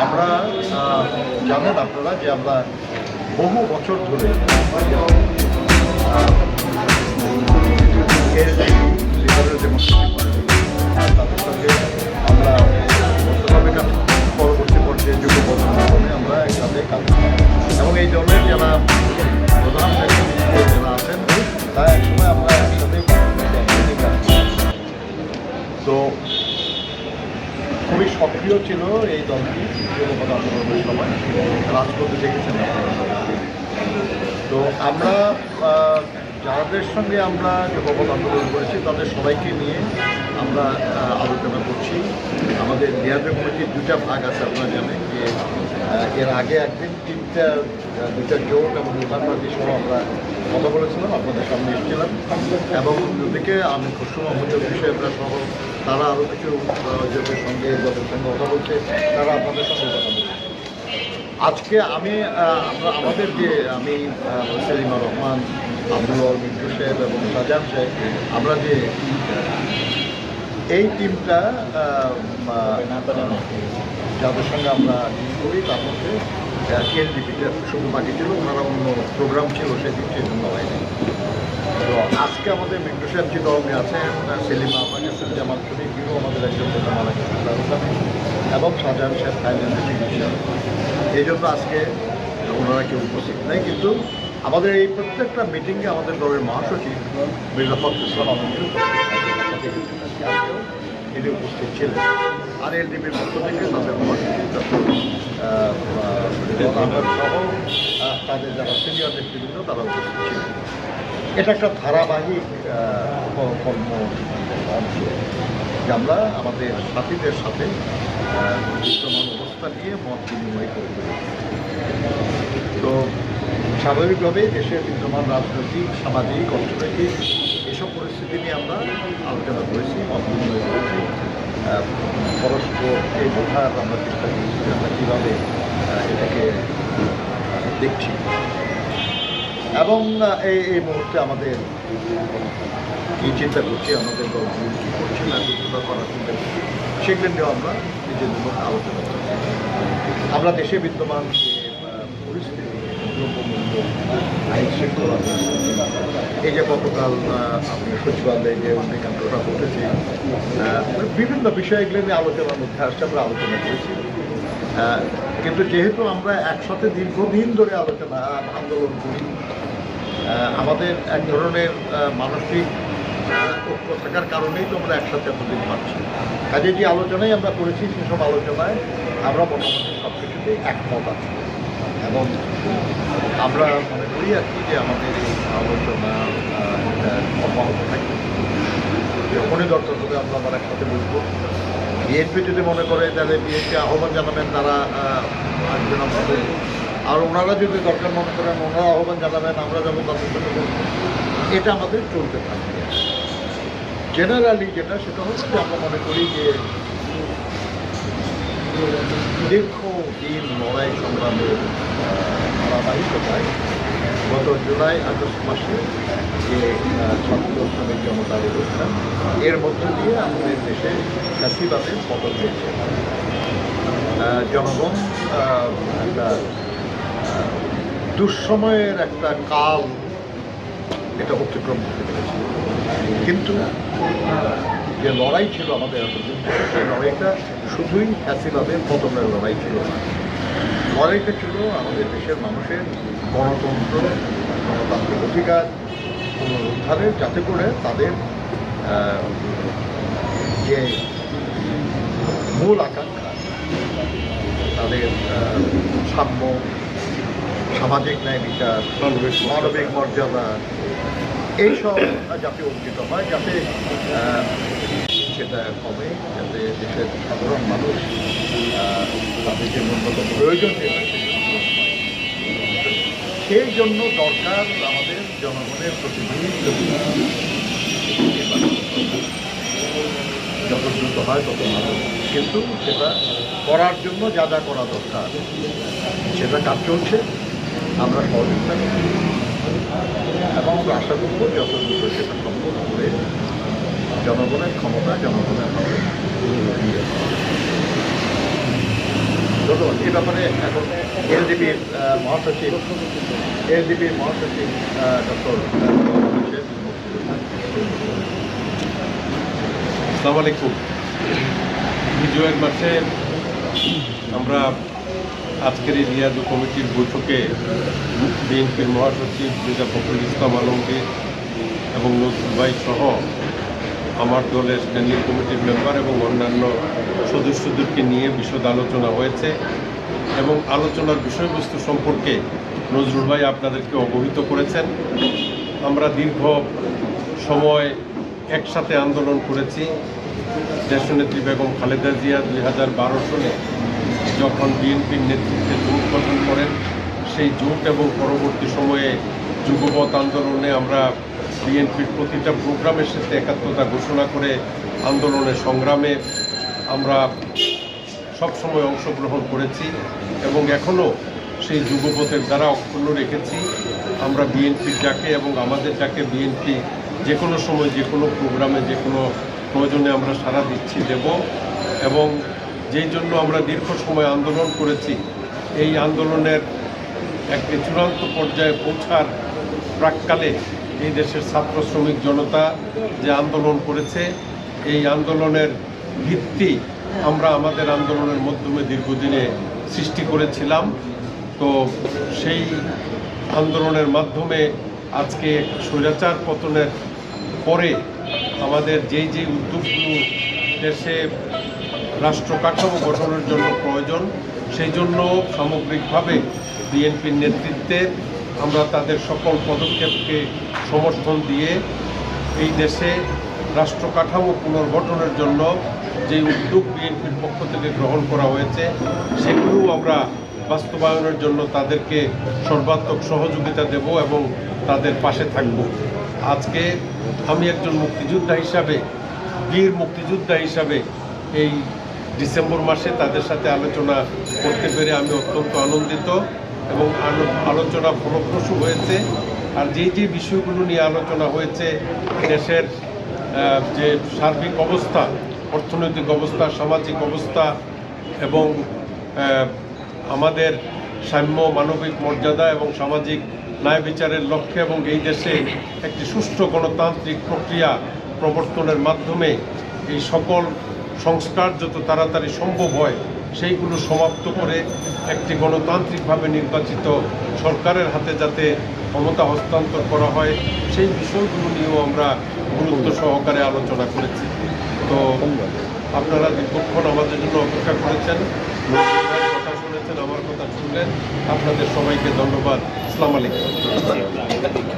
আমরা জানেন আপনারা যে আমরা বহু বছর ধরে তাদের সঙ্গে আমরা পরবর্তী পর্যায়ে যুব প্রজন্মে আমরা একসাথে কাজ করি এবং এই দলের যারা প্রধান যারা আছেন তারা একসময় আমরা একসাথে কাজ করি। তো খুবই সক্রিয় ছিল এই দলটি যুবপথ আন্দোলনের সময় রাজপথে দেখেছেন আপনারা। তো আমরা যাদের সঙ্গে আমরা যুবপথ আন্দোলন করেছি তাদের সবাইকে নিয়ে আমরা আলোচনা করছি। আমাদের লিয়াজে কমিটির দুটা ভাগ আছে, আপনারা জানেন যে এর আগে একদিন দুইটা জোট এবং নির্বাচনী সহ আমরা কথা বলেছিলাম, আপনাদের সামনে এসেছিলাম এবং অন্যদিকে আমি খসরু মাহমুদের বিষয়টা সহ তারা আরও কিছু জোটের সঙ্গে দলের সঙ্গে কথা বলছে, তারা আপনাদের সঙ্গে কথা বলছে। আজকে আমাদের যে আমি সেলিমা রহমান, আব্দুল মিন্টু সাহেব এবং শাহজাহান সাহেব, আমরা যে এই টিমটা যাদের সঙ্গে আমরা ডিল করি তার মধ্যে এলডিপিটা শুধু বাকি ছিল, ওনারা অন্য প্রোগ্রাম ছিল সেদিন, সেই জন্য হয়নি। তো আজকে আমাদের মিন্টু সাহেব চিটগঙ্গে আছেন, সেলিমা আপাকেসের জামাত শরীফ আমাদের একজন নেতা মারা গেছেন এবং শাহজাহান সাহেব থাইল্যান্ডে চিকিৎসা। এই জন্য আজকে ওনারা কেউ উপস্থিত নেই, কিন্তু আমাদের এই প্রত্যেকটা মিটিংয়ে আমাদের দলের মহাসচিব মির্জা ফখরুল ইসলাম আলমগীর আজকেও তিনি উপস্থিত ছিলেন। আর এলডিপির পক্ষ থেকে তাদের মহাসচিব সহ তাদের যারা সিনিয়র নেতৃবৃন্দ তারা উপস্থিত ছিলেন। এটা একটা ধারাবাহিক কর্ম অংশ যে আমরা আমাদের সাথীদের সাথে বিদ্যমান অবস্থা নিয়ে মত বিনিময় করতে। তো স্বাভাবিকভাবেই দেশের বিদ্যমান রাজনৈতিক, সামাজিক, অর্থনৈতিক এসব পরিস্থিতি নিয়ে আমরা আলোচনা করেছি, মত বিনিময় করেছি, পরস্পরকে বোঝার আমরা চেষ্টা করেছি যে আমরা কীভাবে এটাকে দেখছি। এবং এই মুহূর্তে আমাদের কী চিন্তা করছি, আমাদের দলগুলো কী করছি না কিছুটা করার চিন্তা করছি, সেগুলো নিয়েও আমরা নিজেদের মধ্যে আলোচনা করছি। আমরা দেশে বিদ্যমান যে পরিস্থিতি, দ্রব্যমূল্য, আইন শৃঙ্খলা, এই যে গতকাল আপনি সচিবালয়ে যে অগ্নিকাণ্ডটা ঘটেছে, বিভিন্ন বিষয়গুলো নিয়ে আলোচনার মধ্যে আসছে, আমরা আলোচনা করেছি। কিন্তু যেহেতু আমরা একসাথে দীর্ঘদিন ধরে আন্দোলন করি, আমাদের এক ধরনের মানসিক ঐক্য থাকার কারণেই তো আমরা একসাথে এতদিন পাচ্ছি। কাজে যে আলোচনাই আমরা করেছি সেসব আলোচনায় আমরা মোটামুটি সব কিছুতেই একমত আছি এবং আমরা মনে করি আর কি যে আমাদের এই আলোচনা অব্যাহত থাকবে। যখনই দরকার হবে আমরা আবার একসাথে বলবো। বিএনপি যদি মনে করে তাহলে বিএনপি আহ্বান জানাবেন, তারা আসবেন, আমরা বলবো। আর ওনারা যদি দরকার মনে করেন ওনারা আহ্বান জানাবেন, আমরা যেমন তাদের সাথে বলবো। এটা আমাদের চলতে থাকবে। জেনারেলি যেটা সেটা হচ্ছে যে আমরা মনে করি যে দীর্ঘদিন লড়াই সংগ্রামের ধারাবাহিকতায় গত জুলাই আগস্ট মাসে যে ছাত্র শ্রমিক জনতার অবস্থান, এর মধ্যে দিয়ে আমাদের দেশে ফ্যাসিবাদের পতন হয়েছে। জনগণ একটা দুঃসময়ের একটা কাল এটা অতিক্রম করতে পেরেছে, কিন্তু যে লড়াই ছিল আমাদের এতদিন, সেই লড়াইটা শুধুই ফ্যাসিবাদের পতনের লড়াই ছিল না। লড়াইটা ছিল আমাদের দেশের মানুষের গণতন্ত্র, গণতান্ত্রিক অধিকার পুনরুদ্ধারের, যাতে করে তাদের যে মূল আকাঙ্ক্ষা, তাদের সাম্য, সামাজিক ন্যায় বিচার, মানবিক মর্যাদা, এইসব যাতে অর্জিত হয়, যাতে সেটা কমে, যাতে দেশের সাধারণ মানুষ তাদের যে ন্যূনতম প্রয়োজন সেই জন্য দরকার আমাদের জনগণের প্রতিনিধি যত দ্রুত হয় তত ভালো। কিন্তু সেটা করার জন্য যা যা করা দরকার সেটা কাজ চলছে, আমরা সহযোগিতা করছি এবং আমরা আশা করব যত দ্রুত সেটা সম্পন্ন করে জনগণের ক্ষমতা, জনগণের হাতে। তো ধন্যবাদ। এই ব্যাপারে এখন এলডিপির মহাসচিব ডক্টর আসসালামু আলাইকুম। বিজয়ের মাসে আমরা আজকের এই রিয়াজু কমিটির বৈঠকে বিএনপির মহাসচিব মির্জা ফখরুল ইসলাম আলমগীর এবং নজরুল ভাই সহ আমার দলের স্ট্যান্ডিং কমিটির মেম্বার এবং অন্যান্য সদস্যদেরকে নিয়ে বিশদ আলোচনা হয়েছে এবং আলোচনার বিষয়বস্তু সম্পর্কে নজরুল ভাই আপনাদেরকে অবহিত করেছেন। আমরা দীর্ঘ সময় একসাথে আন্দোলন করেছি। দেশনেত্রী বেগম খালেদা জিয়া 2012 সালে যখন বিএনপির নেতৃত্বে জোট গঠন করেন, সেই জোট এবং পরবর্তী সময়ে যুগপৎ আন্দোলনে আমরা বিএনপির প্রতিটা প্রোগ্রামের সাথে একাত্মতা ঘোষণা করে আন্দোলনের সংগ্রামে আমরা সবসময় অংশগ্রহণ করেছি এবং এখনও সেই যুগপথের দ্বারা অক্ষুণ্ণ রেখেছি। আমরা বিএনপির ডাকে এবং আমাদের ডাকে বিএনপি যে কোনো সময় যে কোনো প্রোগ্রামে যে কোনো প্রয়োজনে আমরা সাড়া দিচ্ছি দেব এবং যেই জন্য আমরা দীর্ঘ সময় আন্দোলন করেছি, এই আন্দোলনের একটি চূড়ান্ত পর্যায়ে পৌঁছার প্রাক্কালে এই দেশের ছাত্র শ্রমিক জনতা যে আন্দোলন করেছে, এই আন্দোলনের ভিত্তি আমরা আমাদের আন্দোলনের মাধ্যমে দীর্ঘদিনে সৃষ্টি করেছিলাম। তো সেই আন্দোলনের মাধ্যমে আজকে স্বৈরাচার পতনের পরে আমাদের যেই উদ্যোগগুলো দেশে রাষ্ট্র কাঠামো গঠনের জন্য প্রয়োজন, সেই জন্য সামগ্রিকভাবে বিএনপির নেতৃত্বে আমরা তাদের সকল পদক্ষেপকে সমর্থন দিয়ে এই দেশে রাষ্ট্র কাঠামো পুনর্গঠনের জন্য যে উদ্যোগ বিএনপির পক্ষ থেকে গ্রহণ করা হয়েছে, সেগুলোও আমরা বাস্তবায়নের জন্য তাদেরকে সর্বাত্মক সহযোগিতা দেব এবং তাদের পাশে থাকব। আজকে আমি একজন মুক্তিযোদ্ধা হিসাবে, বীর মুক্তিযোদ্ধা হিসাবে এই ডিসেম্বর মাসে তাদের সাথে আলোচনা করতে পেরে আমি অত্যন্ত আনন্দিত এবং আলোচনা ফলপ্রসূ হয়েছে। আর যে বিষয়গুলো নিয়ে আলোচনা হয়েছে, দেশের যে সার্বিক অবস্থা, অর্থনৈতিক অবস্থা, সামাজিক অবস্থা এবং আমাদের সাম্য, মানবিক মর্যাদা এবং সামাজিক ন্যায় বিচারের লক্ষ্যে এবং এই দেশে একটি সুষ্ঠু গণতান্ত্রিক প্রক্রিয়া প্রবর্তনের মাধ্যমে এই সকল সংস্কার যত তাড়াতাড়ি সম্ভব হয় সেইগুলো সমাপ্ত করে একটি গণতান্ত্রিকভাবে নির্বাচিত সরকারের হাতে যাতে ক্ষমতা হস্তান্তর করা হয়, সেই বিষয়গুলো নিয়েও আমরা গুরুত্ব সহকারে আলোচনা করেছি। তো আপনারা দীর্ঘক্ষণ আমাদের জন্য অপেক্ষা করেছেন, কথা শুনেছেন, আমার কথা শুনলেন। আপনাদের সবাইকে ধন্যবাদ। আসসালামু আলাইকুম।